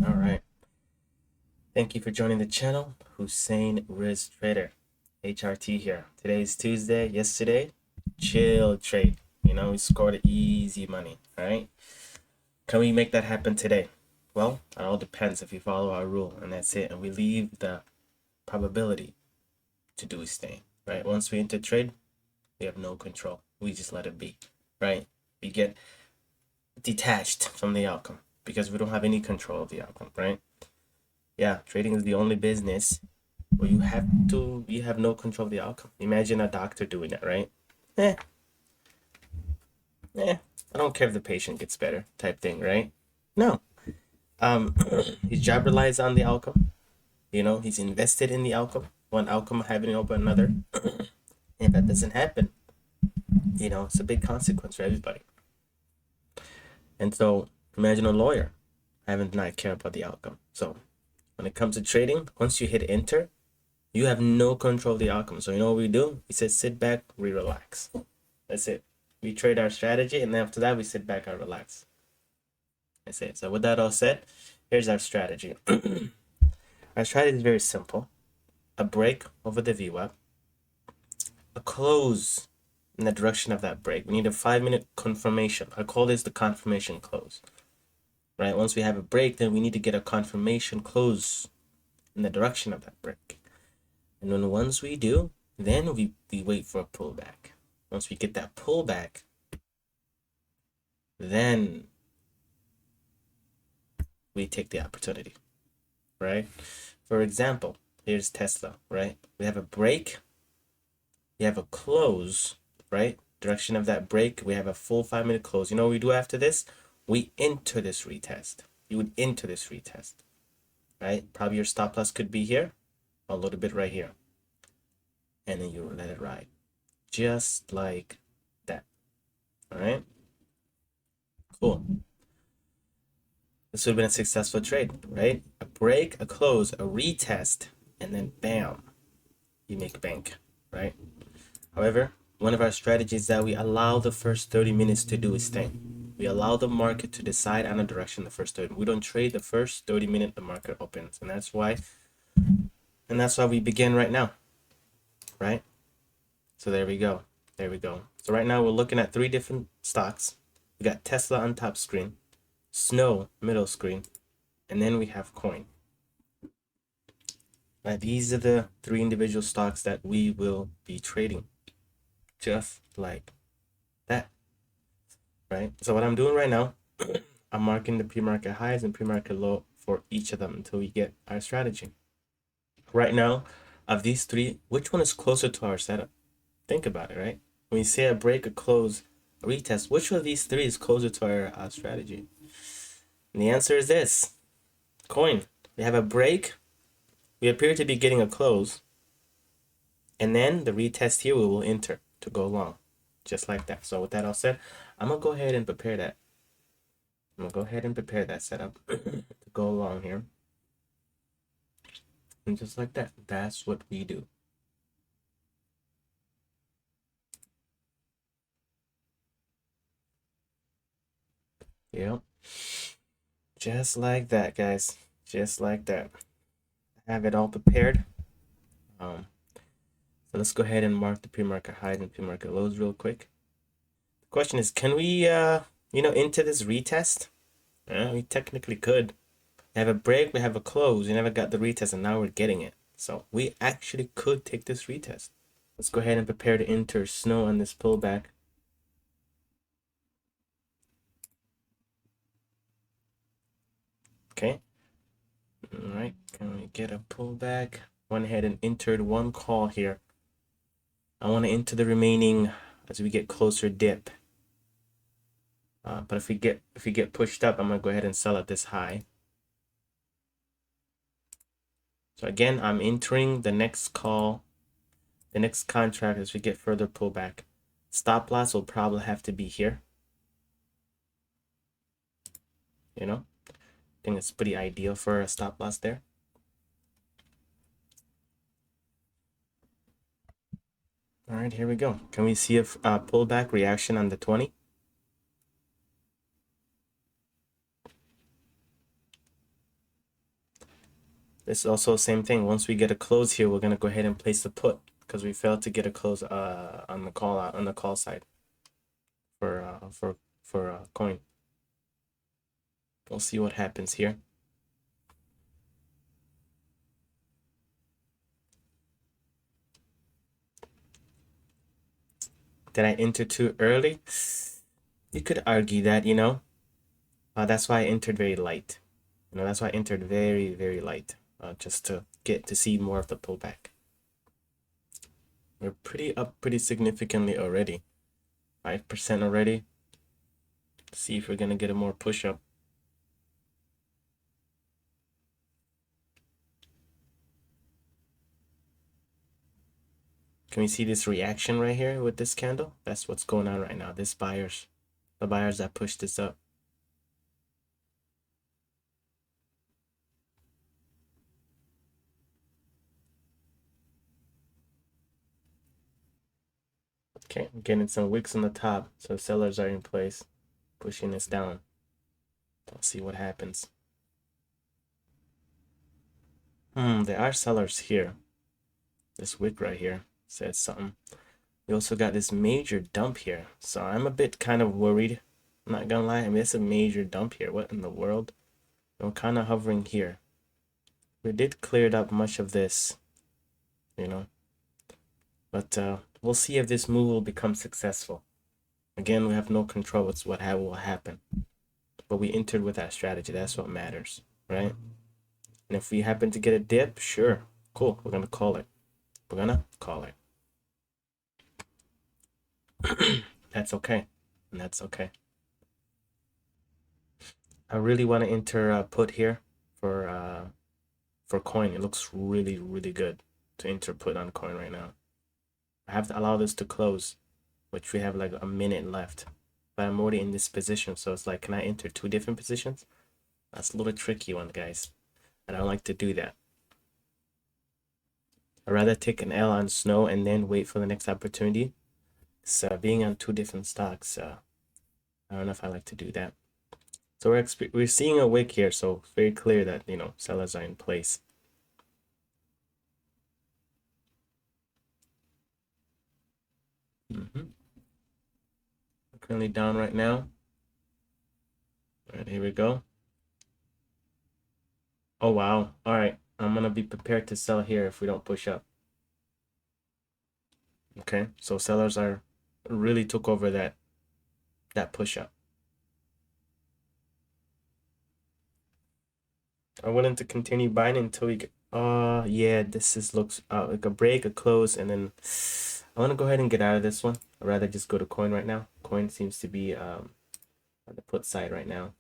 All right. Thank you for joining the channel. Hussein Riz Trader, HRT here. Today is Tuesday. Yesterday, chill trade. We scored easy money. All right. Can we make that happen today? Well, it all depends if we follow our rule, and that's it. And we leave the probability to do his thing. Right. Once we enter trade, we have no control. We just let it be. Right. We get detached from the outcome because we don't have any control of the outcome. Right. Yeah, trading is the only business where you have no control of the outcome. Imagine a doctor doing that, right? Eh, I don't care if the patient gets better, type thing, right? No. Um, his job relies on the outcome. He's invested in the outcome. One outcome having over another. If that doesn't happen, it's a big consequence for everybody. And so imagine a lawyer having to not care about the outcome. So when it comes to trading, once you hit enter, you have no control of the outcome. So you know what we do? We said sit back, we relax. That's it. We trade our strategy, and then after that, we sit back and relax. That's it. So with that all said, here's our strategy. Our strategy is very simple. A break over the VWAP, a close in the direction of that break. We need a 5-minute confirmation. I call this the confirmation close. Right? Once we have a break, then we need to get a confirmation close in the direction of that break. And then once we do, then we wait for a pullback. Once we get that pullback, then we take the opportunity, right? For example, here's Tesla, right? We have a break, we have a close, right? Direction of that break, we have a full 5-minute close. You know what we do after this? We enter this retest. You would enter this retest, right? Probably your stop loss could be here, a little bit right here. And then you let it ride. Just like that. All right? Cool. This would have been a successful trade, right? A break, a close, a retest, and then bam, you make bank, right? However, one of our strategies is that we allow the first 30 minutes to do its thing. We allow the market to decide on a direction the first 30. We don't trade the first 30 minutes the market opens. And that's why we begin right now, right? So there we go. There we go. So right now we're looking at 3 different stocks. We got Tesla on top screen, Snow middle screen, and then we have coin. Right, these are the 3 individual stocks that we will be trading, just like that. Right, so what I'm doing right now, I'm marking the pre-market highs and pre-market low for each of them until we get our strategy. Right now, of these 3, which one is closer to our setup? Think about it, right? When you say a break, a close, a retest, which of these 3 is closer to our strategy? And the answer is this: coin. We have a break, we appear to be getting a close, and then the retest here we will enter to go long, just like that. So with that all said, I'm gonna go ahead and prepare that. I'm gonna go ahead and prepare that setup to go along here. And just like that, that's what we do. Yep. Just like that, guys. Just like that. I have it all prepared. So let's go ahead and mark the pre-market highs and pre-market lows real quick. The question is, can we into this retest? We technically could. We have a break, we have a close, we never got the retest, and now we're getting it. So we actually could take this retest. Let's go ahead and prepare to enter Snow on this pullback. Okay. All right, can we get a pullback? Went ahead and entered one call here. I want to enter the remaining as we get closer dip. But if we get pushed up, I'm gonna go ahead and sell at this high. So again, I'm entering the next call, the next contract as we get further pullback. Stop loss will probably have to be here. I think it's pretty ideal for a stop loss there. All right, here we go. Can we see a pullback reaction on the 20? This is also the same thing. Once we get a close here, we're gonna go ahead and place the put because we failed to get a close on the call out on the call side for coin. We'll see what happens here. Did I enter too early? You could argue that, you know. That's why I entered very light. You know, that's why I entered very, very light, just to get to see more of the pullback. We're pretty significantly already. 5% already. Let's see if we're gonna get a more push up. Can we see this reaction right here with this candle? That's what's going on right now. The buyers that pushed this up. Okay, I'm getting some wicks on the top, so sellers are in place, pushing this down. Let's see what happens. There are sellers here. This wick right here says something. We also got this major dump here, so I'm a bit kind of worried. I'm not gonna lie. I mean, it's a major dump here. What in the world? I'm kind of hovering here. We did cleared up much of this, you know, but we'll see if this move will become successful. Again, we have no control with what will happen, but we entered with that strategy. That's what matters, right? And if we happen to get a dip, sure, cool. We're gonna call it. We're gonna call it. That's okay, and that's okay. I really want to enter put here for coin. It looks really, really good to enter put on coin right now. I have to allow this to close, which we have like a minute left. But I'm already in this position, so it's like, can I enter two different positions? That's a little tricky one, guys. I don't like to do that. I'd rather take an L on snow and then wait for the next opportunity. So being on two different stocks, I don't know if I like to do that. So we're seeing a wick here, so it's very clear that, you know, sellers are in place. Currently down right now. All right, here we go. Oh wow. All right, I'm gonna be prepared to sell here if we don't push up. Okay, so sellers are really took over that push up. I'm willing to continue buying until we get. Yeah, this looks like a break, a close, and then I want to go ahead and get out of this one. I'd rather just go to coin right now. Coin seems to be on the put side right now.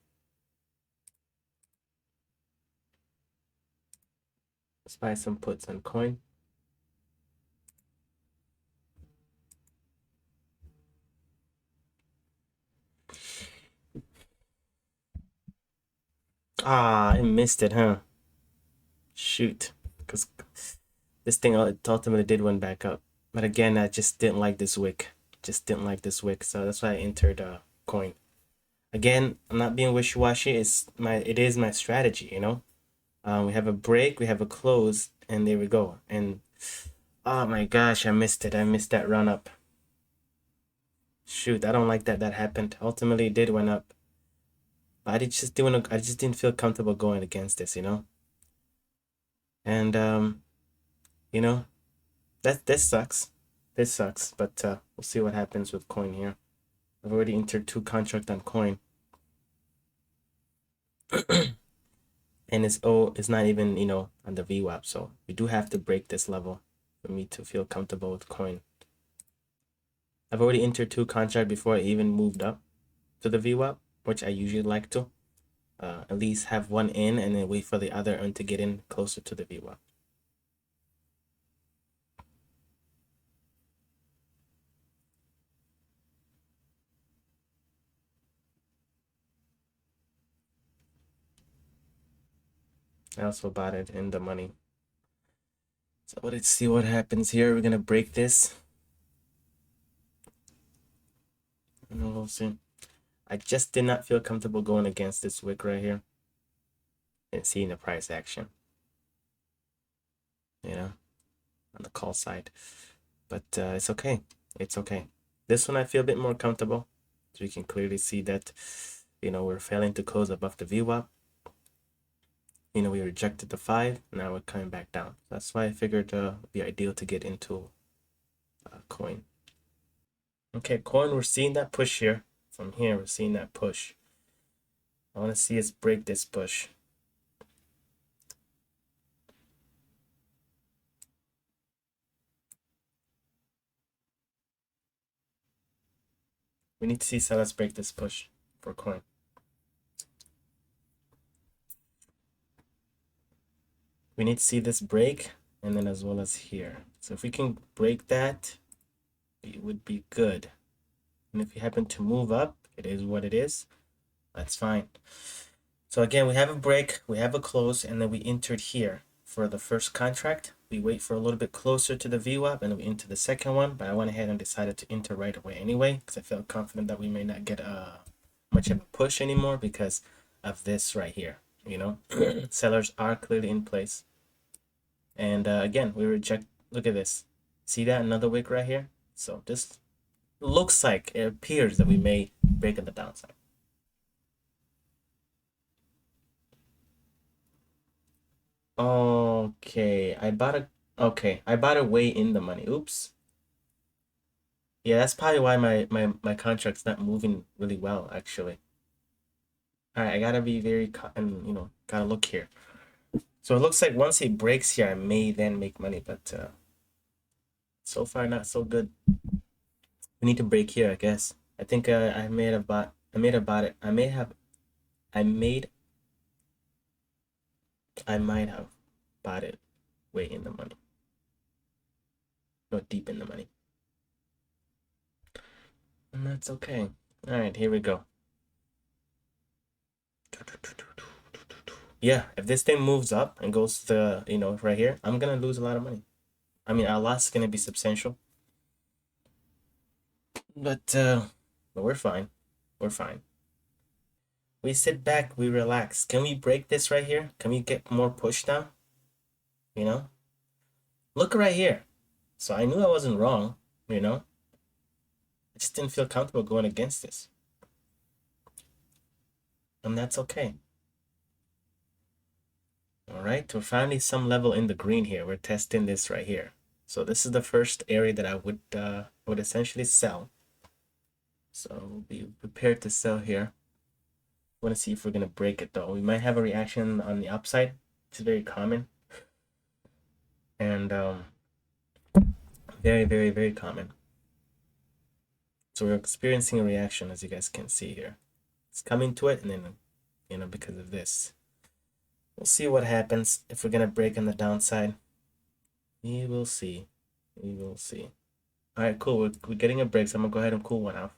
Let's buy some puts on coin. Ah, I missed it, huh? Shoot, because this thing ultimately did went back up. But again, I just didn't like this wick. Just didn't like this wick, so that's why I entered coin. Again, I'm not being wishy-washy. It is my strategy, you know. We have a break, we have a close, and there we go. And oh my gosh, I missed it. I missed that run up. Shoot, I don't like that happened. Ultimately, it did went up. But I just didn't feel comfortable going against this, you know. And you know, this sucks. This sucks. But we'll see what happens with coin here. I've already entered 2 contract on coin. And it's not even, you know, on the VWAP, so we do have to break this level for me to feel comfortable with coin. I've already entered 2 contract before I even moved up to the VWAP, which I usually like to at least have one in and then wait for the other one to get in closer to the VWAP. I also bought it in the money. So let's see what happens here. We're gonna break this. And we'll see. I just did not feel comfortable going against this wick right here and seeing the price action. you know, on the call side. But it's okay. It's okay. This one I feel a bit more comfortable. So you can clearly see that, we're failing to close above the VWAP. We rejected the 5. Now we're coming back down. That's why I figured it'd be ideal to get into coin. Okay, coin, we're seeing that push here. From here, we're seeing that push. I want to see us break this push. We need to see sellers break this push for coin. We need to see this break, and then as well as here. So if we can break that, it would be good. And if we happen to move up, it is what it is. That's fine. So again, we have a break, we have a close, and then we entered here for the first contract. We wait for a little bit closer to the VWAP, and then we enter the second one. But I went ahead and decided to enter right away anyway, because I felt confident that we may not get much of a push anymore because of this right here. Sellers are clearly in place. And again, we reject. Look at this. See that? Another wick right here. So this looks like, it appears that we may break on the downside. Okay, I bought it way in the money. Oops. Yeah, that's probably why my contract's not moving really well, actually. All right, I gotta be very, and gotta look here. So it looks like once it breaks here, I may then make money, but so far not so good. We need to break here, I guess. I think I might have bought it. I might have bought it way in the money. Not deep in the money. And that's okay. All right, here we go. Yeah, if this thing moves up and goes to, right here, I'm gonna lose a lot of money. I mean, our loss is gonna be substantial. But we're fine. We're fine. We sit back, we relax. Can we break this right here? Can we get more push now? Look right here. So I knew I wasn't wrong, I just didn't feel comfortable going against this. And that's okay. All right, we're finally some level in the green here. We're testing this right here. So this is the first area that I would essentially sell. So be prepared to sell here. Want to see if we're gonna break it though. We might have a reaction on the upside, which is very common. And very, very, very common. So we're experiencing a reaction, as you guys can see here. It's coming to it, and then, because of this. We'll see what happens if we're gonna break on the downside. We will see. We will see. All right, cool. We're getting a break, so I'm gonna go ahead and cool one off.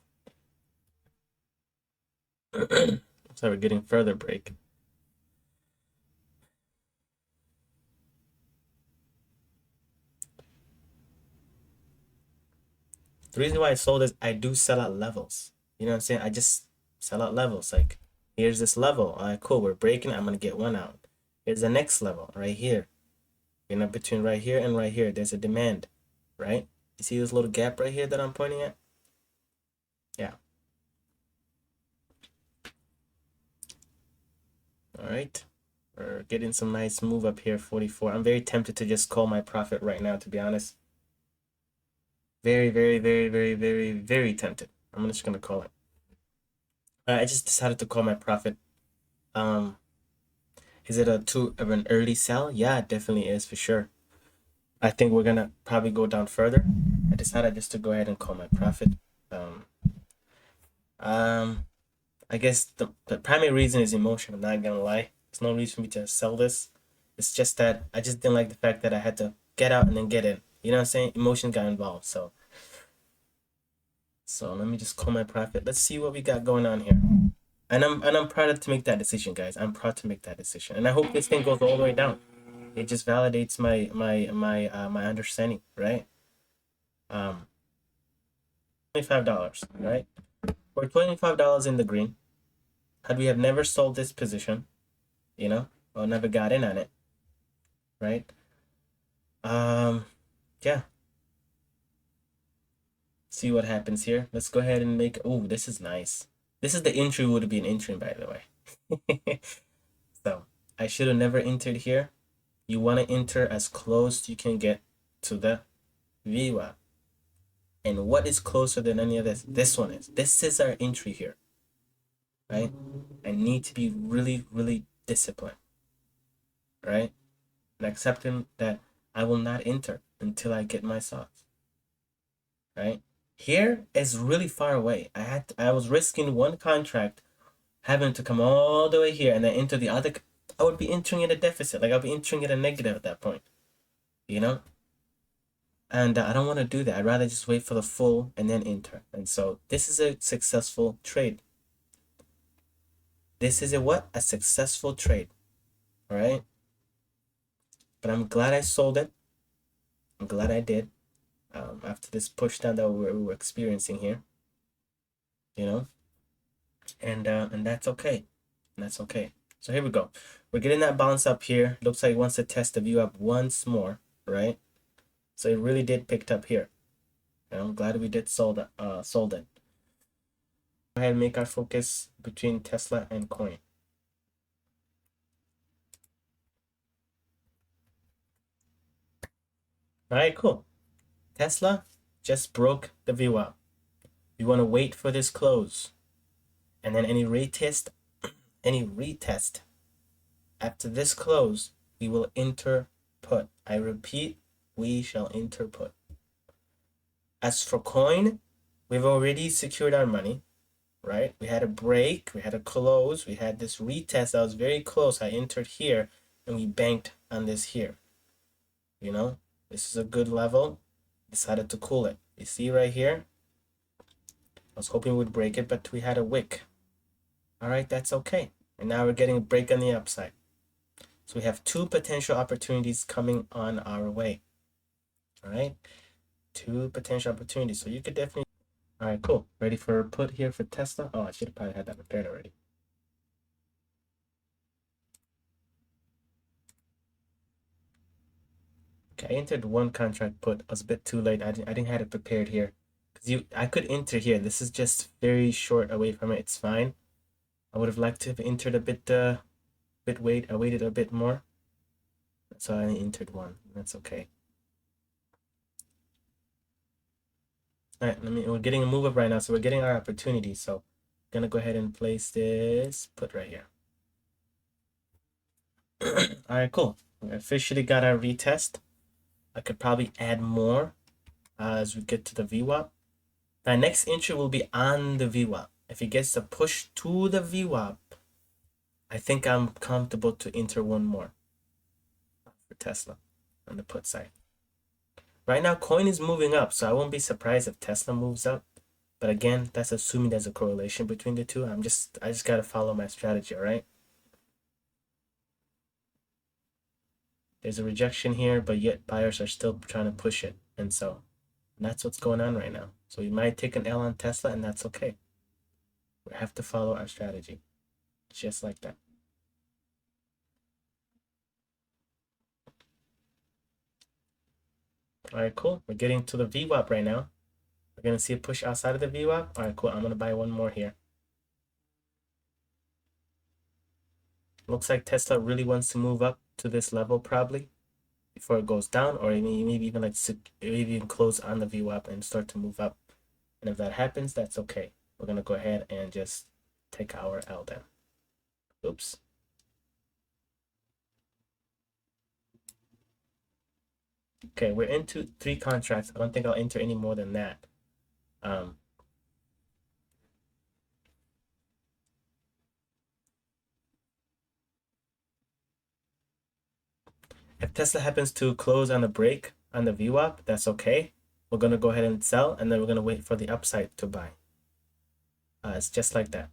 So we're getting further break. The reason why I sold is I do sell out levels. You know what I'm saying? I just sell out levels. Like, here's this level. All right, cool. We're breaking. I'm gonna get one out. Here's the next level right here. Between right here and right here, there's a demand, right? You see this little gap right here that I'm pointing at? Yeah. All right. We're getting some nice move up here, 44. I'm very tempted to just call my profit right now, to be honest. Very, very, very, very, very, very tempted. I'm just gonna call it. I just decided to call my profit. Is it of an early sell? Yeah, it definitely is for sure. I think we're gonna probably go down further. I decided just to go ahead and call my profit. I guess the primary reason is emotion. I'm not gonna lie. There's no reason for me to sell this. It's just that I just didn't like the fact that I had to get out and then get in. You know what I'm saying? Emotion got involved. So let me just call my profit. Let's see what we got going on here. And I'm proud to make that decision, guys. I'm proud to make that decision. And I hope this thing goes all the way down. It just validates my understanding, right? $25, right? We're $25 in the green. Had we have never sold this position, or never got in on it, right? Yeah. See what happens here. Let's go ahead and make. Oh, this is nice. This is the entry would be an entry, by the way. So I should have never entered here. You want to enter as close you can get to the VWAP. And what is closer than any of this? This one is. This is our entry here, right? I need to be really, really disciplined, right? And accepting that I will not enter until I get my socks, right? Here is really far away. I was risking one contract having to come all the way here and then enter the other. I would be entering in a deficit. Like I'll be entering in a negative at that point, you know? And I don't want to do that. I'd rather just wait for the full and then enter. And so this is a successful trade. This is a what? A successful trade. All right. But I'm glad I sold it. I'm glad I did. After this push down that we were experiencing here, you know, and that's okay. And that's okay. So here we go. We're getting that bounce up here. Looks like it wants to test the view up once more, right? So it really did picked up here. I'm glad we did sold it. Go ahead and make our focus between Tesla and coin. All right, cool. Tesla just broke the VWAP. We want to wait for this close, and then any retest after this close, we will enter put. I repeat, we shall enter put. As for coin, we've already secured our money, right? We had a break, we had a close, we had this retest that was very close. I entered here, and we banked on this here. You know, this is a good level. Decided to cool it. You see right here? I was hoping we'd break it, but we had a wick. All right, that's okay. And now we're getting a break on the upside. So we have two potential opportunities coming on our way. All right, two potential opportunities. So you could definitely. All right, cool. Ready for a put here for Tesla? Oh, I should have probably had that prepared already. Okay, I entered one contract put. I was a bit too late. I didn't have it prepared here. Because I could enter here. This is just very short away from it. It's fine. I would have liked to have entered a bit I waited a bit more. So I entered one. That's okay. All right, we're getting a move up right now, so we're getting our opportunity. So I'm gonna go ahead and place this put right here. All right, cool. We officially got our retest. I could probably add more as we get to the VWAP. My next entry will be on the VWAP. If it gets to push to the VWAP, I think I'm comfortable to enter one more for Tesla on the put side. Right now, coin is moving up, so I won't be surprised if Tesla moves up. But again, that's assuming there's a correlation between the two. I just gotta follow my strategy, all right? There's a rejection here, but yet buyers are still trying to push it. And that's what's going on right now. So we might take an L on Tesla, and that's okay. We have to follow our strategy. Just like that. All right, cool. We're getting to the VWAP right now. We're going to see a push outside of the VWAP. All right, cool. I'm going to buy one more here. Looks like Tesla really wants to move up to this level probably before it goes down, or maybe even like maybe even close on the VWAP and start to move up. And if that happens, that's okay. We're going to go ahead and just take our L down. Oops. Okay, we're into 3 contracts. I don't think I'll enter any more than that. If Tesla happens to close on a break on the VWAP, that's okay. We're going to go ahead and sell, and then we're going to wait for the upside to buy. It's just like that,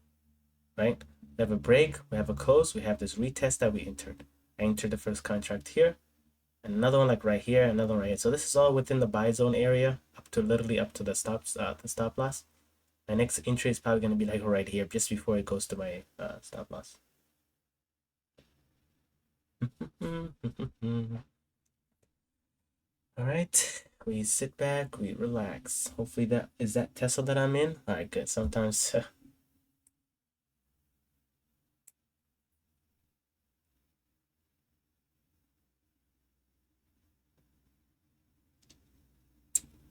right? We have a break, we have a close, we have this retest that we entered. I entered the first contract here, and another one like right here, another one right here. So this is all within the buy zone area, literally up to the stop loss. My next entry is probably going to be like right here, just before it goes to my stop loss. All right, we sit back, we relax. Hopefully that is that Tesla that I'm in. All right, good. Sometimes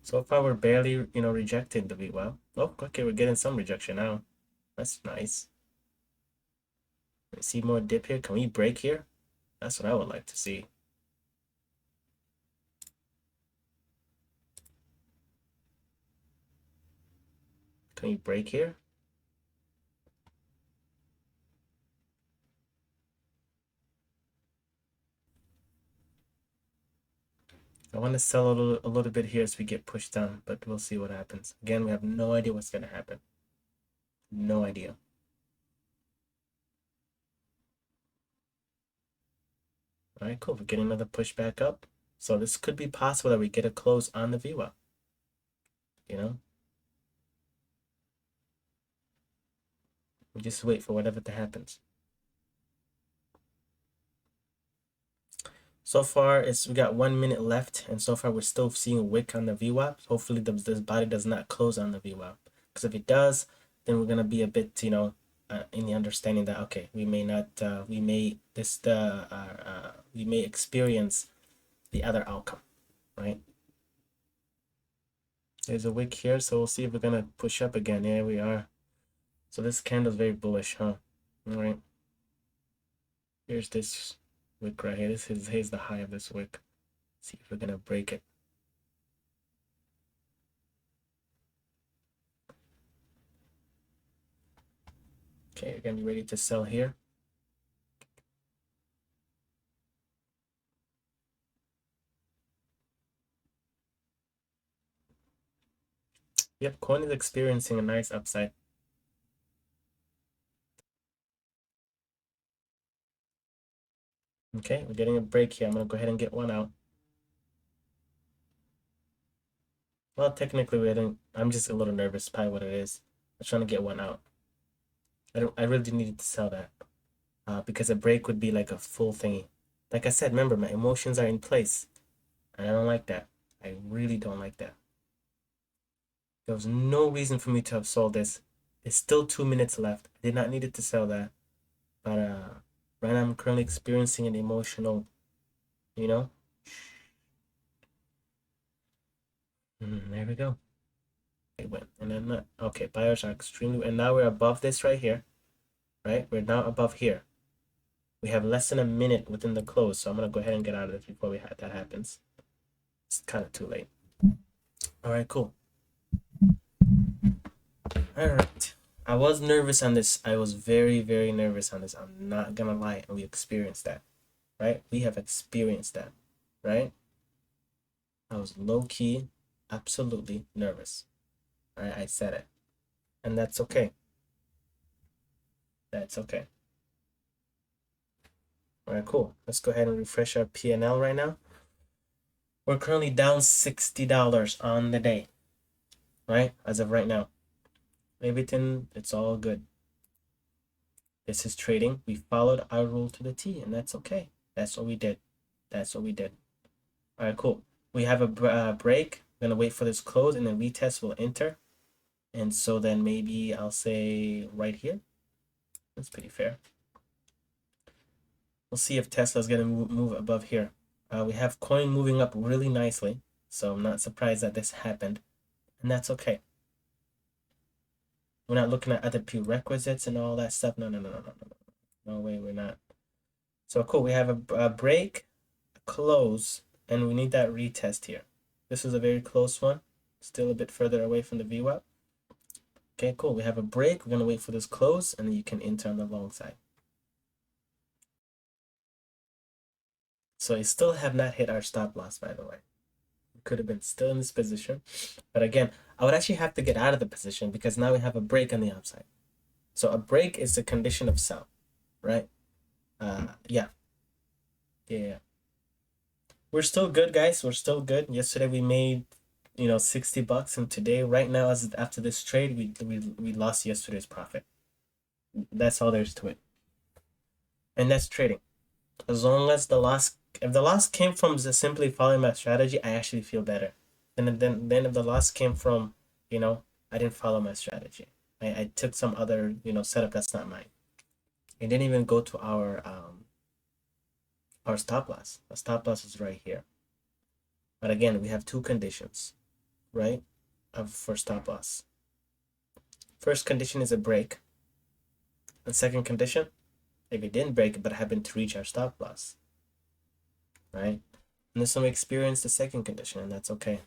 so far we're barely, rejecting the V. Well, oh, okay, we're getting some rejection now. That's nice. We see more dip here. Can we break here? That's what I would like to see. Can we break here? I want to sell a little bit here as we get pushed down, but we'll see what happens. Again, we have no idea what's going to happen. No idea. All right, cool. We're getting another push back up. So this could be possible that we get a close on the VWAP. You know, we just wait for whatever that happens. So far, we got 1 minute left, and so far we're still seeing a wick on the VWAP. Hopefully, this body does not close on the VWAP, because if it does, then we're gonna be a bit, in the understanding that okay, we may not, we may experience the other outcome, right? There's a wick here, so we'll see if we're gonna push up again. Yeah, we are. So this candle's very bullish, huh? All right. Here's this wick right here. Here's the high of this wick. See if we're gonna break it. Okay, you're gonna be ready to sell here. Yep, coin is experiencing a nice upside. Okay, we're getting a break here. I'm gonna go ahead and get one out. Well, technically we didn't. I'm just a little nervous by what it is. I'm trying to get one out. I really needed to sell that. Because a break would be like a full thingy. Like I said, remember my emotions are in place. And I don't like that. I really don't like that. There was no reason for me to have sold this. It's still 2 minutes left. I did not need it to sell that. But right now I'm currently experiencing an emotional, you know? There we go. It went. And then, okay, buyers are extremely, and now we're above this right here, right? We're now above here. We have less than a minute within the close, so I'm going to go ahead and get out of this before that happens. It's kind of too late. All right, cool. All right. I was nervous on this. I was very, very nervous on this. I'm not going to lie. And we experienced that, right? We have experienced that, right? I was low-key, absolutely nervous. All right, I said it. And that's okay. That's okay. All right, cool. Let's go ahead and refresh our P&L right now. We're currently down $60 on the day, right? As of right now. Everything, it's all good. This is trading. We followed our rule to the T, and that's okay. That's what we did. That's what we did. All right, cool. We have a break. We're gonna wait for this close, and then retest will enter. And so then maybe I'll say right here. That's pretty fair. We'll see if Tesla's gonna move above here. We have coin moving up really nicely, so I'm not surprised that this happened, and that's okay. We're not looking at other prerequisites and all that stuff. No, no, no, no, no, no. No way, we're not. So cool, we have a break, a close, and we need that retest here. This is a very close one, still a bit further away from the VWAP. Okay, cool, we have a break. We're gonna wait for this close, and then you can enter on the long side. So I still have not hit our stop loss, by the way. We could have been still in this position, but again, I would actually have to get out of the position because now we have a break on the upside. So a break is the condition of sell, right? Yeah. Yeah. We're still good, guys. We're still good. Yesterday we made, $60, and today, right now, after this trade, we lost yesterday's profit. That's all there is to it. And that's trading. As long as if the loss came from just simply following my strategy, I actually feel better. And then if the loss came from, you know, I didn't follow my strategy. I took some other, setup that's not mine. It didn't even go to our stop loss. The stop loss is right here. But again, we have two conditions, right? For stop loss. First condition is a break. And second condition, if it didn't break but happened to reach our stop loss, right? And this one we experience the second condition, and that's okay.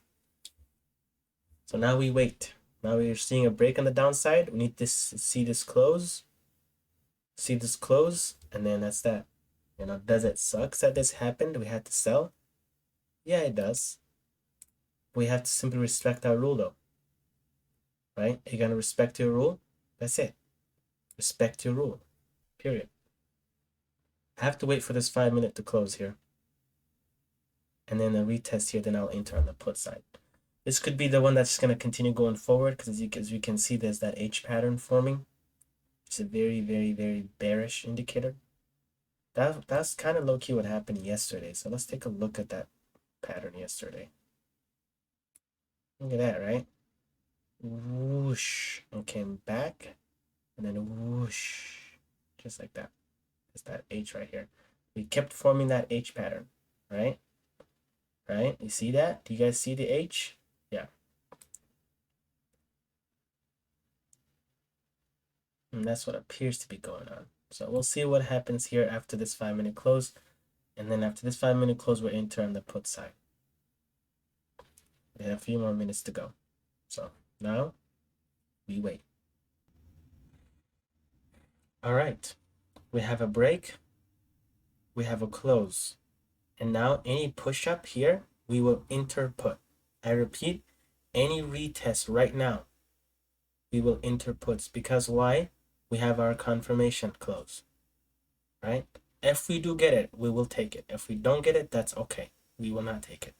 So now we wait. Now we're seeing a break on the downside. We need to see this close. See this close, and then that's that. Does it suck that this happened? We had to sell? Yeah, it does. We have to simply respect our rule though. Right? You're gonna respect your rule? That's it. Respect your rule. Period. I have to wait for this 5-minute to close here. And then a retest here, then I'll enter on the put side. This could be the one that's going to continue going forward because as you can see, there's that H pattern forming. It's a very, very, very bearish indicator. That's kind of low-key what happened yesterday. So let's take a look at that pattern yesterday. Look at that, right? Whoosh. And came back. And then whoosh. Just like that. It's that H right here. We kept forming that H pattern, right? Right? You see that? Do you guys see the H? Yeah. And that's what appears to be going on. So we'll see what happens here after this 5-minute close. And then after this 5-minute close, we'll enter on the put side. We have a few more minutes to go. So now we wait. All right. We have a break. We have a close. And now any push up here, we will enter put. I repeat, any retest right now, we will enter puts. Because why? We have our confirmation close, right? If we do get it, we will take it. If we don't get it, that's okay. We will not take it.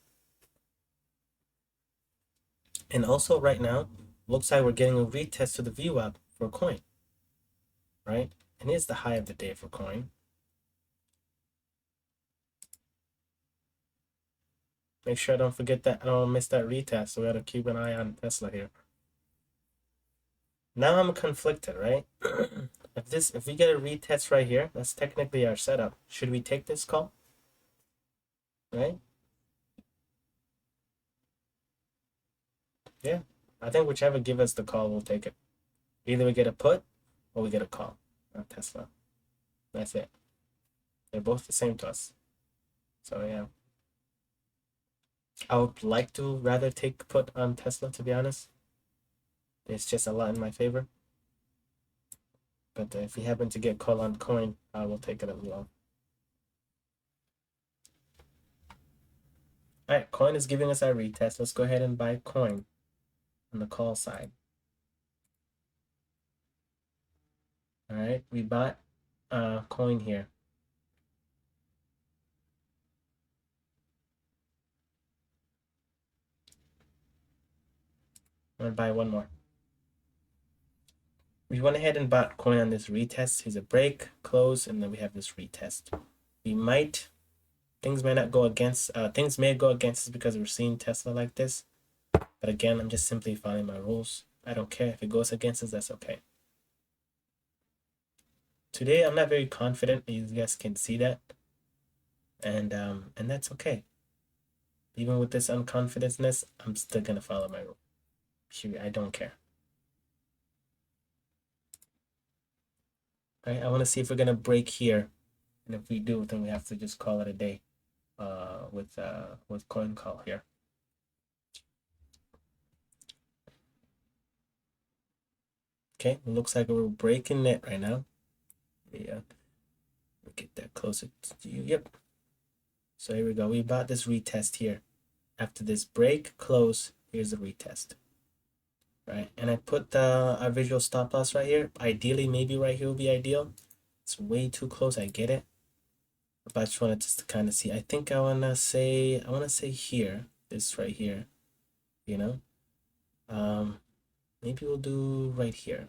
And also right now, looks like we're getting a retest to the VWAP for coin, right? And it's the high of the day for coin. Make sure I don't forget that. I don't miss that retest. So we gotta keep an eye on Tesla here. Now I'm conflicted, right? If we get a retest right here, that's technically our setup. Should we take this call? Right? Yeah. I think whichever give us the call, we'll take it. Either we get a put or we get a call on Tesla. That's it. They're both the same to us. So yeah. I would like to rather take put on Tesla, to be honest. It's just a lot in my favor. But if we happen to get call on coin, I will take it as well. All right, coin is giving us our retest. Let's go ahead and buy coin on the call side. All right, we bought coin here. I'm gonna buy one more. We went ahead and bought coin on this retest. Here's a break, close, and then we have this retest. Things may not go against, things may go against us because we're seeing Tesla like this. But again, I'm just simply following my rules. I don't care if it goes against us, that's okay. Today, I'm not very confident. You guys can see that. And that's okay. Even with this unconfidenceness, I'm still gonna follow my rule. I don't care. Right, I want to see if we're gonna break here, and if we do, then we have to just call it a day. With coin call here. Okay, it looks like we're breaking it right now. Yeah, get that closer to you. Yep. So here we go. We bought this retest here. After this break, close, here's the retest. Right, and I put our visual stop loss right here. Ideally, maybe right here would be ideal. It's way too close, I get it. But I just wanted to kind of see. I think I wanna say here, this right here, you know. Maybe we'll do right here.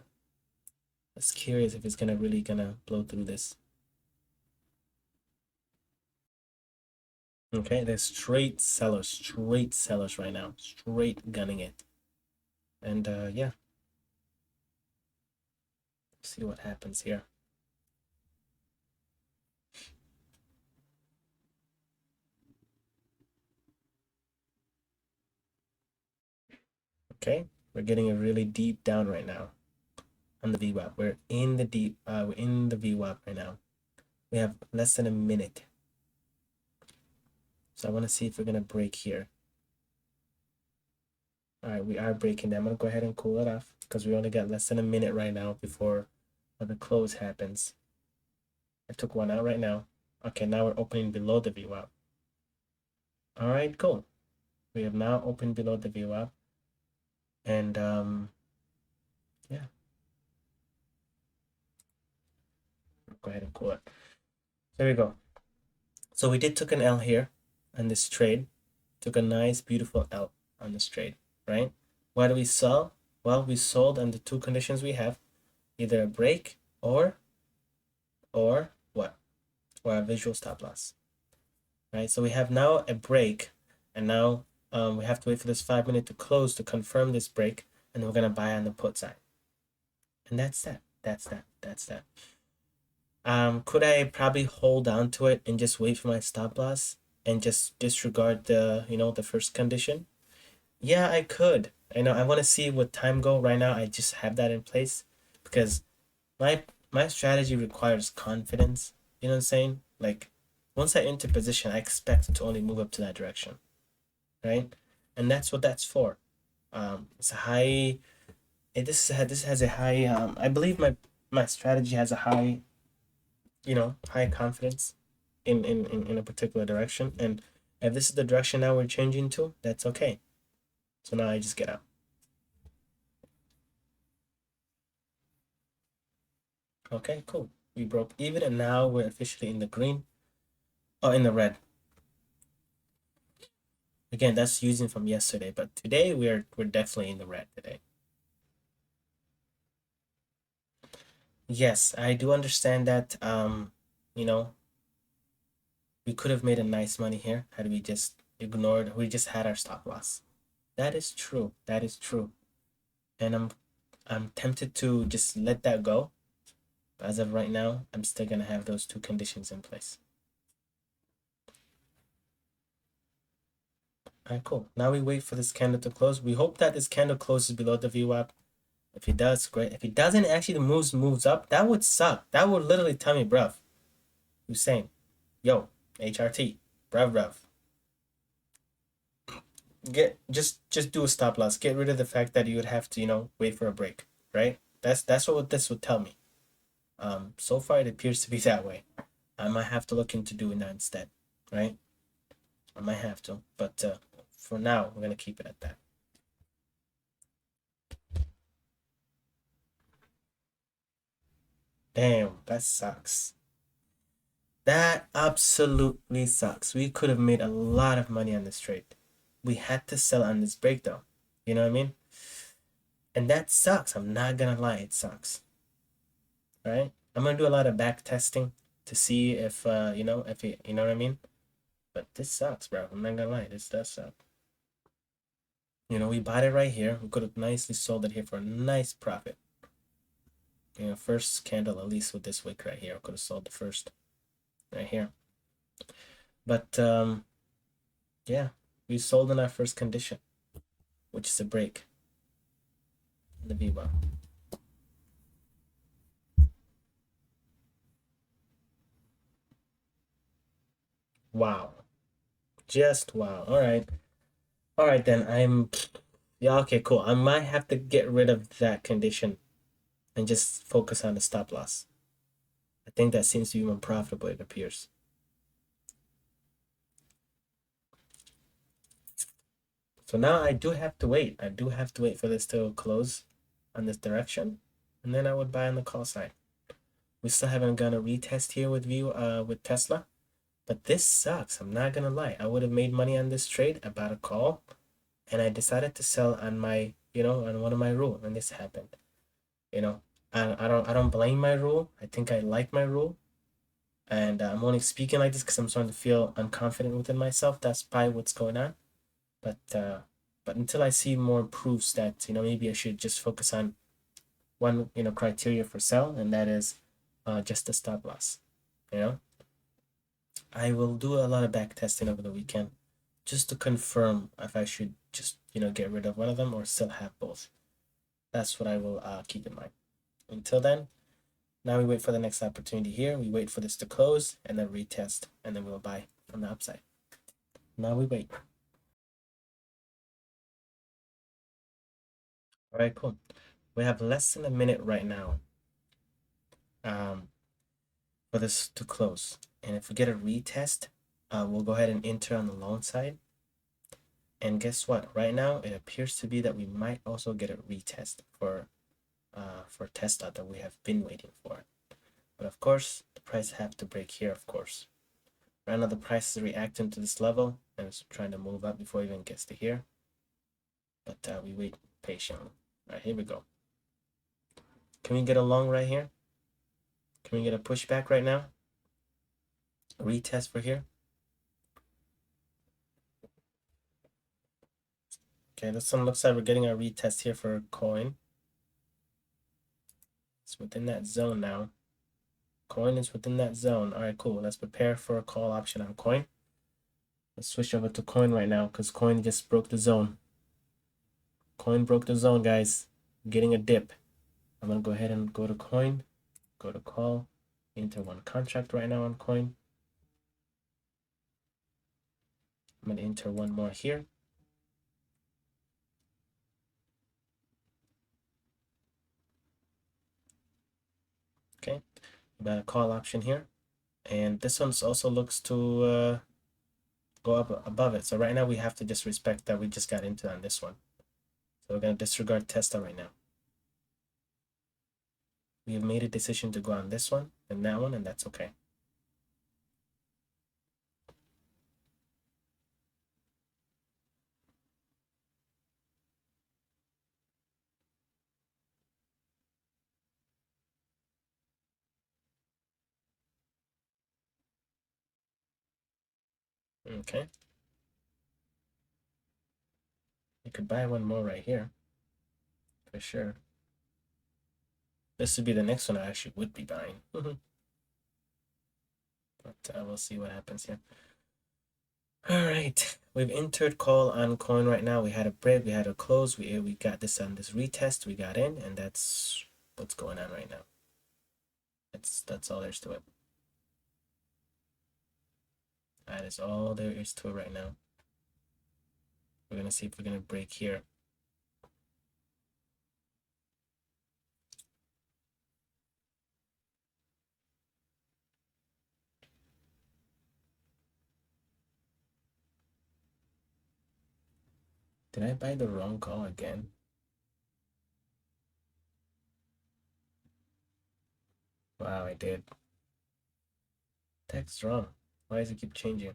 I was curious if it's really gonna blow through this. Okay, they're straight sellers right now, straight gunning it. And yeah, see what happens here. Okay, we're getting a really deep down right now on the VWAP. We're in the VWAP right now. We have less than a minute. So I want to see if we're gonna break here. All right, we are breaking. I'm gonna go ahead and cool it off because we only got less than a minute right now before the close happens. I took one out right now. Okay, now we're opening below the VWAP. All right, cool. We have now opened below the VWAP, and yeah, go ahead and cool it. There we go. So we did took an L here on this trade. Took a nice, beautiful L on this trade, right? Why do we sell? Well, we sold on the two conditions we have, either a break or what? Or a visual stop loss, right? So we have now a break, and now we have to wait for this 5 minute to close to confirm this break, and we're gonna buy on the put side. And that's that. That's that. That's that. Could I probably hold on to it and just wait for my stop loss and just disregard the first condition? Yeah, I could. I know I want to see what time go. Right now, I just have that in place because my strategy requires confidence. You know what I'm saying? Like once I enter position, I expect it to only move up to that direction, right? And that's what that's for. It's a high. This has a high. I believe my strategy has a high, high confidence in a particular direction. And if this is the direction now we're changing to, that's okay. So now I just get out. Okay, cool. We broke even, and now we're officially in the green. Oh, in the red. Again, that's using from yesterday, but today we're definitely in the red today. Yes, I do understand that. You know, we could have made a nice money here had we just ignored. We just had our stop loss. That is true. That is true. And I'm tempted to just let that go. But as of right now, I'm still gonna have those two conditions in place. All right, cool. Now we wait for this candle to close. We hope that this candle closes below the VWAP. If it does, great. If it doesn't, actually the moves up, that would suck. That would literally tell me, bruv, Hussein, yo, HRT, bruv. Just do a stop loss. Get rid of the fact that you would have to, wait for a break, right? That's what this would tell me. So far it appears to be that way. I might have to look into doing that instead, right? I might have to, but for now we're gonna keep it at that. Damn, that sucks. That absolutely sucks. We could have made a lot of money on this trade. We had to sell on this breakdown. You know what I mean? And that sucks. I'm not gonna lie, it sucks. Right? I'm gonna do a lot of back testing to see if if it, you know what I mean? But this sucks, bro. I'm not gonna lie, this does suck. We bought it right here. We could have nicely sold it here for a nice profit. First candle, at least with this wick right here. I could have sold the first right here. But yeah, we sold in our first condition, which is a break. The VWAP. Wow. Just wow. All right. All right then. Yeah, okay, cool. I might have to get rid of that condition and just focus on the stop loss. I think that seems to be more profitable, it appears. So now I do have to wait. I do have to wait for this to close on this direction, and then I would buy on the call side. We still haven't gone a retest here with Tesla, but this sucks. I'm not gonna lie. I would have made money on this trade about a call, and I decided to sell on my, on one of my rule, and this happened. You know, I don't blame my rule. I think I like my rule. And I'm only speaking like this because I'm starting to feel unconfident within myself. That's probably what's going on. But until I see more proofs that, maybe I should just focus on one, criteria for sell, and that is just the stop loss. You know, I will do a lot of back testing over the weekend just to confirm if I should just, get rid of one of them or still have both. That's what I will keep in mind. Until then, now we wait for the next opportunity here. We wait for this to close and then retest, and then we'll buy on the upside. Now we wait. All right, cool. We have less than a minute right now for this to close. And if we get a retest, we'll go ahead and enter on the long side. And guess what? Right now, it appears to be that we might also get a retest for Tesla that we have been waiting for. But of course, the price have to break here, of course. Right now, the price is reacting to this level and it's trying to move up before it even gets to here. But we wait patiently. All right, here we go. Can we get a long right here? Can we get a pushback right now? A retest for here? Okay, this one looks like we're getting a retest here for a coin. It's within that zone now. Coin is within that zone. All right, cool. Let's prepare for a call option on coin. Let's switch over to coin right now because coin just broke the zone. Coin broke the zone, guys. I'm getting a dip. I'm going to go ahead and go to coin, go to call, enter one contract right now on coin. I'm going to enter one more here. Okay, we got a call option here. And this one also looks to go up above it. So right now we have to just respect that we just got into on this one. So we're going to disregard Tesla right now. We have made a decision to go on this one and that one, and that's okay. Okay. You could buy one more right here for sure. This would be the next one I actually would be buying. But we'll see what happens here. All right, we've entered call on coin right now. We had a break, we had a close. We got this on this retest. We got in, and that's what's going on right now. That's all there's to it. That is all there is to it right now. We're gonna see if we're gonna break here. Did I buy the wrong call again? Wow, I did. Text wrong. Why does it keep changing?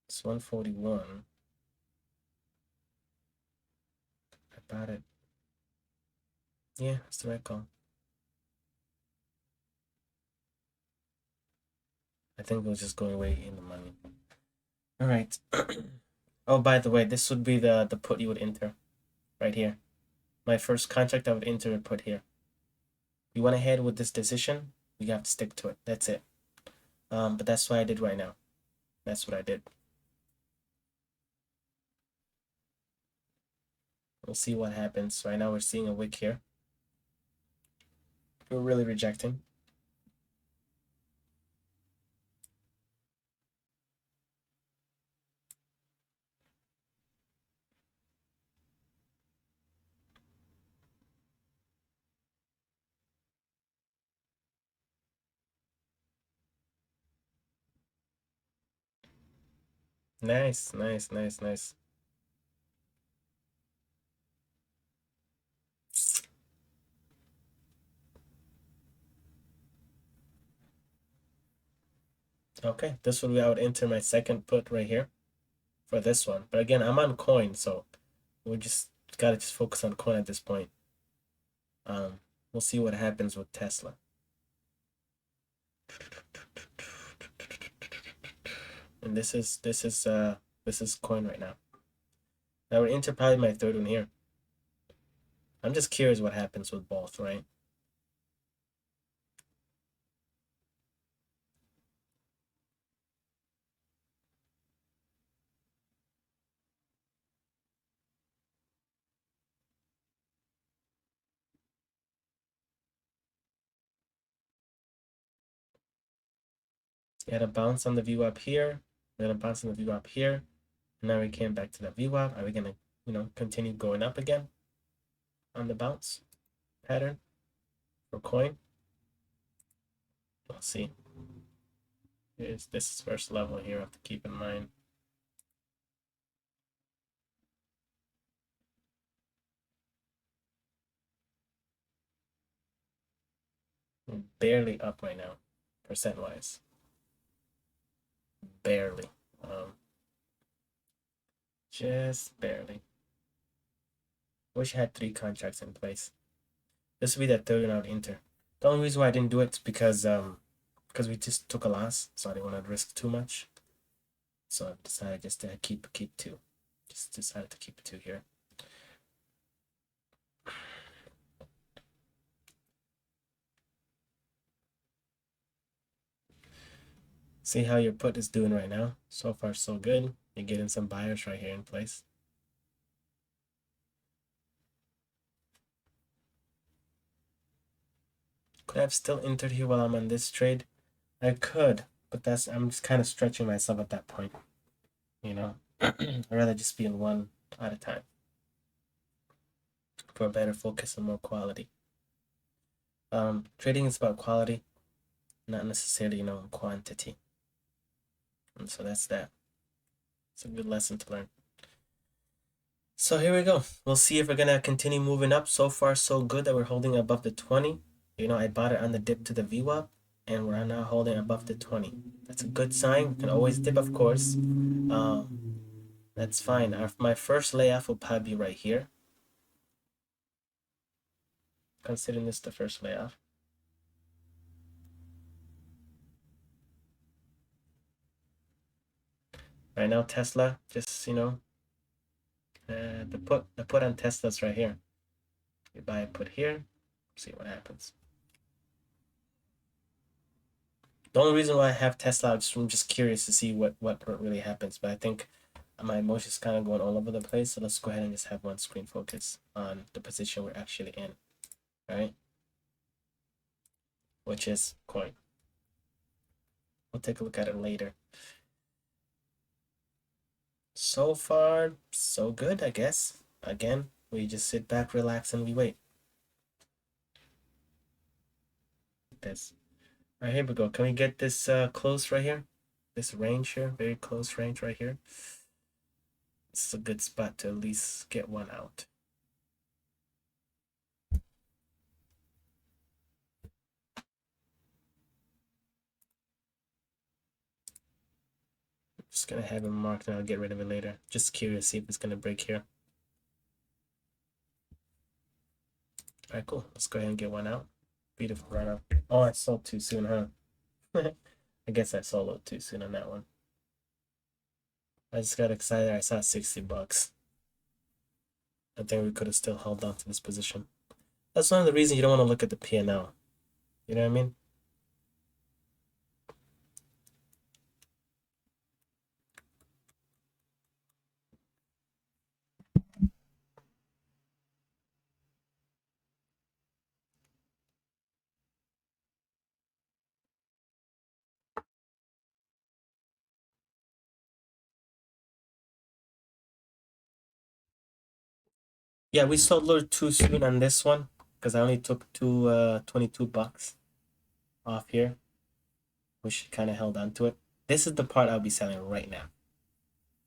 It's 141. I bought it. Yeah, it's the right call. I think it was just going way in the money. All right. Oh, by the way, this would be the put you would enter right here. My first contract I would enter and put here. You went ahead with this decision, you have to stick to it. That's it. But that's what I did right now. That's what I did. We'll see what happens. Right now we're seeing a wick here. We're really rejecting. Nice, nice, nice, nice. Okay, this would be I would enter my second put right here for this one. But again, I'm on coin, so we just gotta just focus on coin at this point. We'll see what happens with Tesla. And this is coin right now. Now we're into probably my third one here. I'm just curious what happens with both, right? We had a bounce on the view up here. We had a bounce on the view up here. And now we came back to the VWAP. Are we gonna, continue going up again on the bounce pattern for coin? We'll see. This is first level here. I have to keep in mind. We're barely up right now, percent wise. Barely. Just barely. Wish I had 3 contracts in place. This would be that third one I would enter. The only reason why I didn't do it is because we just took a loss, so I didn't want to risk too much. So I decided just to keep 2. Just decided to keep 2 here. See how your put is doing right now. So far, so good. You're getting some buyers right here in place. Could I have still entered here while I'm on this trade? I could, but I'm just kind of stretching myself at that point. I'd rather just be in one at a time for a better focus and more quality. Trading is about quality, not necessarily, quantity. And so that's that. It's a good lesson to learn. So here we go. We'll see if we're gonna continue moving up. So far, so good that we're holding above the 20. I bought it on the dip to the VWAP, and we're now holding above the 20. That's a good sign. We can always dip, of course. That's fine. My first layoff will probably be right here. Considering this the first layoff. Right now, Tesla, just, the put on Tesla's right here. You buy a put here, see what happens. The only reason why I have Tesla, I'm just curious to see what really happens. But I think my emotions kind of going all over the place. So let's go ahead and just have one screen focus on the position we're actually in, right? Which is coin. We'll take a look at it later. So far, so good, I guess. Again, we just sit back, relax, and we wait. This. All right, here we go. Can we get this close right here? This range here, very close range right here. This is a good spot to at least get one out. Just gonna have it marked and I'll get rid of it later. Just curious, see if it's gonna break here. All right, cool. Let's go ahead and get one out. Beautiful run up. Oh, I sold too soon, huh? I guess I sold a little too soon on that one. I just got excited. I saw 60 bucks. I think we could have still held on to this position. That's one of the reasons you don't want to look at the P&L. You know what I mean? Yeah, we sold a little too soon on this one because I only took 22 bucks off here. We should kind of held on to it. This is the part I'll be selling right now.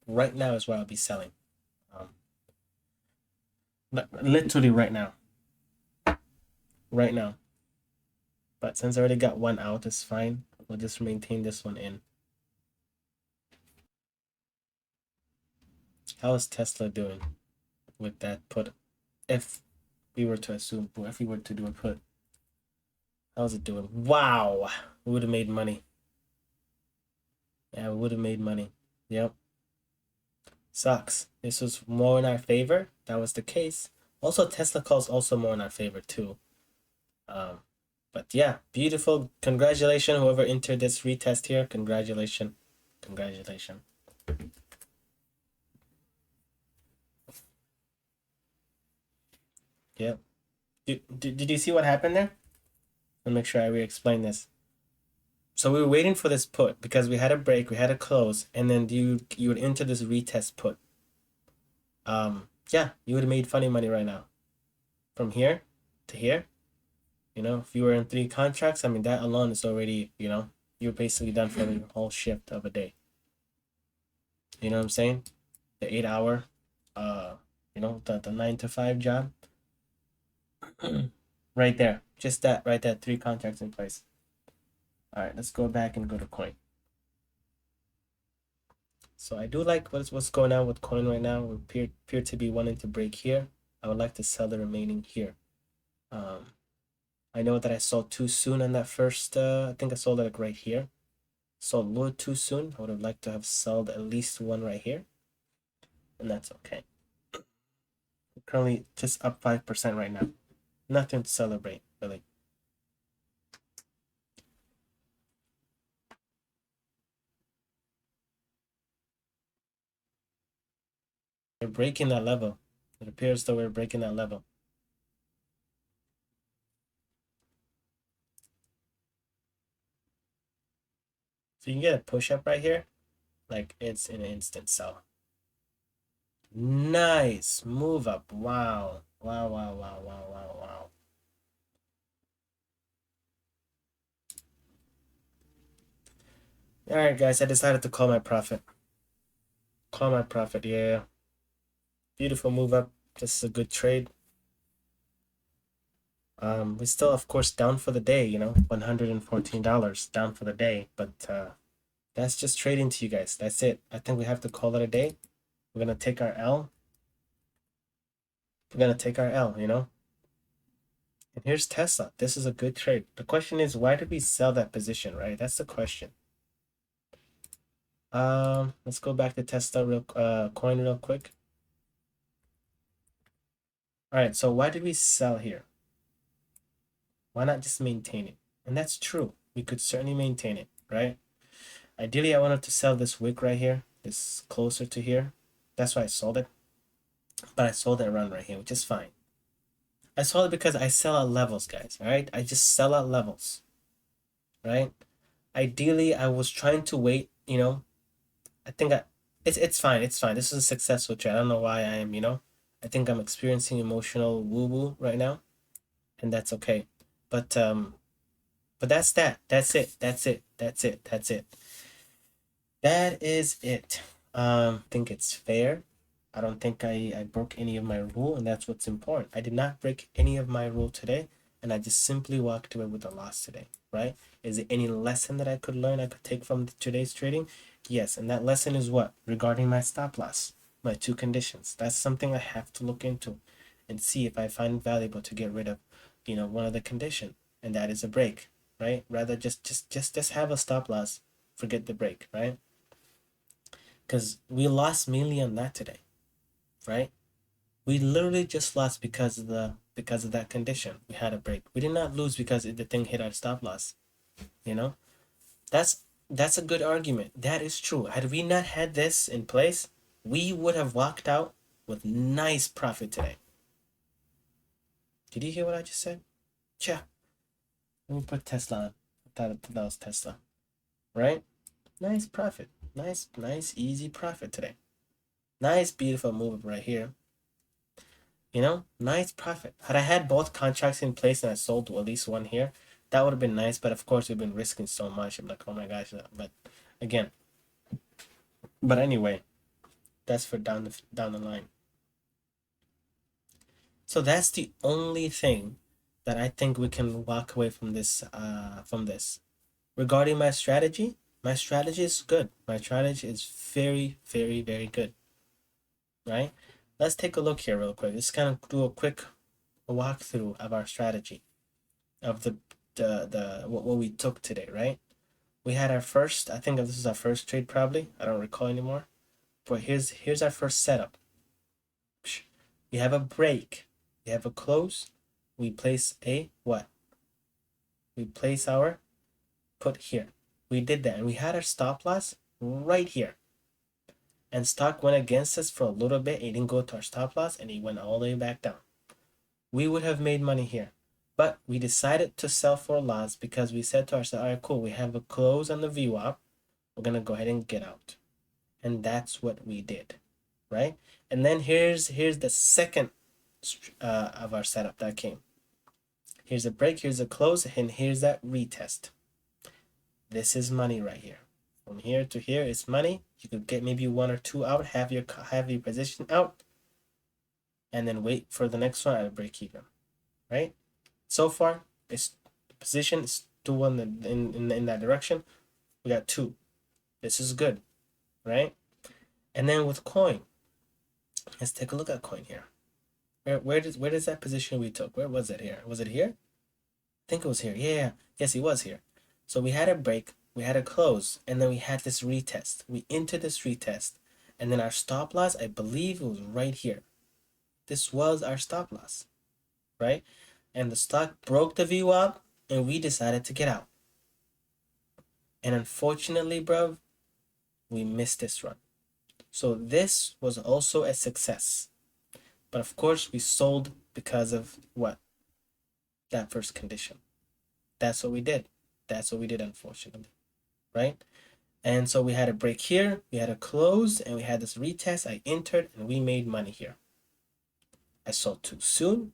Right now is where I'll be selling. Literally right now. Right now. But since I already got one out, it's fine. We'll just maintain this one in. How is Tesla doing with that put? If we were to assume, if we were to do a put, how's it doing? Wow, we would have made money. Yeah, we would have made money. Yep. Sucks. This was more in our favor. That was the case. Also, Tesla calls also more in our favor too. Um, but yeah, beautiful. Congratulations, whoever entered this retest here. Congratulations. Congratulations. Yep. Did you see what happened there? Let me make sure I re-explain this. So we were waiting for this put because we had a break, we had a close, and then you would enter this retest put. Yeah, you would have made funny money right now. From here to here, if you were in 3 contracts, I mean that alone is already, you're basically done for the whole shift of a day. You know what I'm saying? The 8 hour, the 9 to 5 job. Right there. Just that right there, 3 contracts in place. All right, let's go back and go to coin. So I do like what's going on with coin right now. We appear to be wanting to break here. I would like to sell the remaining here. I know that I sold too soon on that first. I think I sold it like right here. Sold a little too soon. I would have liked to have sold at least one right here, and that's okay. We're currently just up 5% right now. Nothing to celebrate, really. We're breaking that level. It appears that we're breaking that level. So you can get a push up right here, like it's an instant sell. Nice move up. Wow. Wow, wow, wow, wow, wow, wow. All right, guys, I decided to call my profit. Call my profit, yeah. Beautiful move up. This is a good trade. We still, of course, down for the day, $114 down for the day, but that's just trading to you guys. That's it. I think we have to call it a day. We're gonna take our L. We're gonna take our L, And here's Tesla. This is a good trade. The question is, why did we sell that position, right? That's the question. Let's go back to Tesla coin real quick. All right, so why did we sell here? Why not just maintain it? And that's true. We could certainly maintain it, right? Ideally, I wanted to sell this wick right here, this closer to here. That's why I sold it. But I sold it around right here, which is fine. I sold it because I sell at levels, guys, all right? I just sell at levels, right? Ideally, I was trying to wait, I think it's fine. It's fine. This is a successful trade. I don't know why I am, I think I'm experiencing emotional woo-woo right now, and that's okay. But that's that. That's it. That's it. That's it. That's it. That is it. I think it's fair. I don't think I broke any of my rule, and that's what's important. I did not break any of my rule today, and I just simply walked away with a loss today, right? Is there any lesson that I could learn, I could take from today's trading? Yes, and that lesson is what? Regarding my stop loss, my 2 conditions. That's something I have to look into and see if I find it valuable to get rid of, one of the condition, and that is a break, right? Rather just have a stop loss, forget the break, right? Because we lost mainly on that today, right? We literally just lost because of that condition. We had a break. We did not lose because the thing hit our stop loss. You know, that's a good argument. That is true. Had we not had this in place, we would have walked out with nice profit today. Did you hear what I just said? Yeah. Let me put Tesla on. I thought that was Tesla. Right? Nice profit. Nice, easy profit today. Nice, beautiful move right here. Nice profit. Had I had both contracts in place and I sold at least one here, that would have been nice. But of course, we've been risking so much. I'm like, oh my gosh. But again, but anyway, that's for down the line. So that's the only thing that I think we can walk away from this. Regarding my strategy is good. My strategy is very, very, very good. Right? Let's take a look here real quick. Let's kind of do a quick walkthrough of our strategy, of the what we took today, right? We had our first, I think this is our first trade probably. I don't recall anymore. But here's our first setup. We have a break. We have a close. We place a what? We place our put here. We did that and we had our stop loss right here. And stock went against us for a little bit. It didn't go to our stop loss and it went all the way back down. We would have made money here. But we decided to sell for a loss because we said to ourselves, all right, cool, we have a close on the VWAP. We're going to go ahead and get out. And that's what we did, right? And then here's the second of our setup that came. Here's a break, here's a close, and here's that retest. This is money right here. From here to here is money. You could get maybe one or two out, have your position out, and then wait for the next one at a break even, right? So far, it's the position is still in that direction. We got two. This is good, right? And then with coin, let's take a look at coin here. Where does that position we took? Where was it here? Was it here? I think it was here. Yeah. Yes, it was here. So we had a break, we had a close, and then we had this retest. We entered this retest, and then our stop loss, I believe it was right here. This was our stop loss, right? And the stock broke the VWAP, and we decided to get out. And unfortunately, bro, we missed this run. So this was also a success. But of course, we sold because of what? That first condition. That's what we did. That's what we did, unfortunately, right? And so we had a break here, we had a close, and we had this retest. I entered, and we made money here. I sold too soon.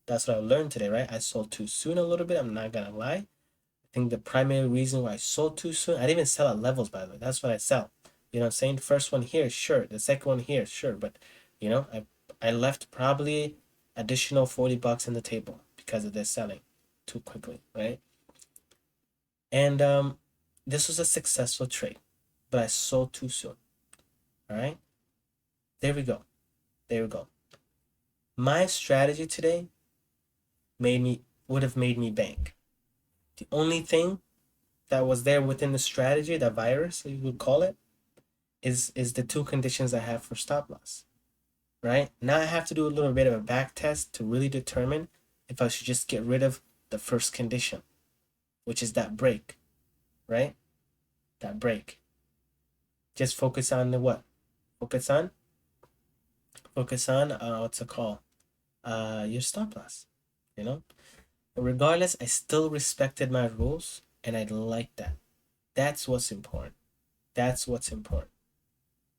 That's what I learned today, right? I sold too soon a little bit. I'm not gonna lie. I think the primary reason why I sold too soon, I didn't even sell at levels, by the way. That's what I sell. You know what I'm saying? The first one here, sure. The second one here, sure. But, you know, I left probably additional $40 on the table because of this selling too quickly, right? And this was a successful trade, but I sold too soon. All right. There we go. There we go. My strategy today would have made me bank. The only thing that was there within the strategy, the virus, you would call it, is the two conditions I have for stop loss. Right? Now I have to do a little bit of a back test to really determine if I should just get rid of the first condition, which is that break. Right? That break. Just focus on the what? Focus on what's it called? Your stop loss. You know? But regardless, I still respected my rules and I liked that. That's what's important. That's what's important.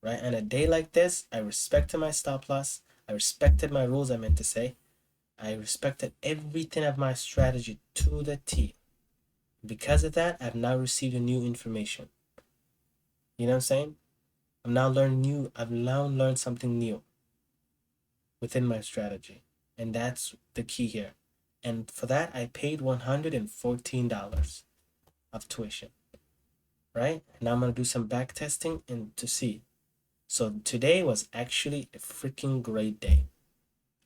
Right? On a day like this, I respected my stop loss. I respected my rules, I meant to say. I respected everything of my strategy to the T. Because of that, I've now received a new information. You know what I'm saying? I've now learned something new within my strategy. And that's the key here. And for that, I paid $114 of tuition. Right? Now I'm going to do some back testing and to see. So today was actually a freaking great day.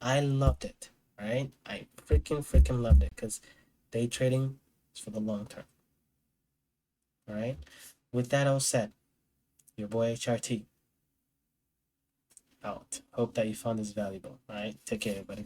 I loved it. Right? I freaking loved it because day trading is for the long term. All right? With that all said, your boy HRT out. Hope that you found this valuable. All right? Take care, everybody.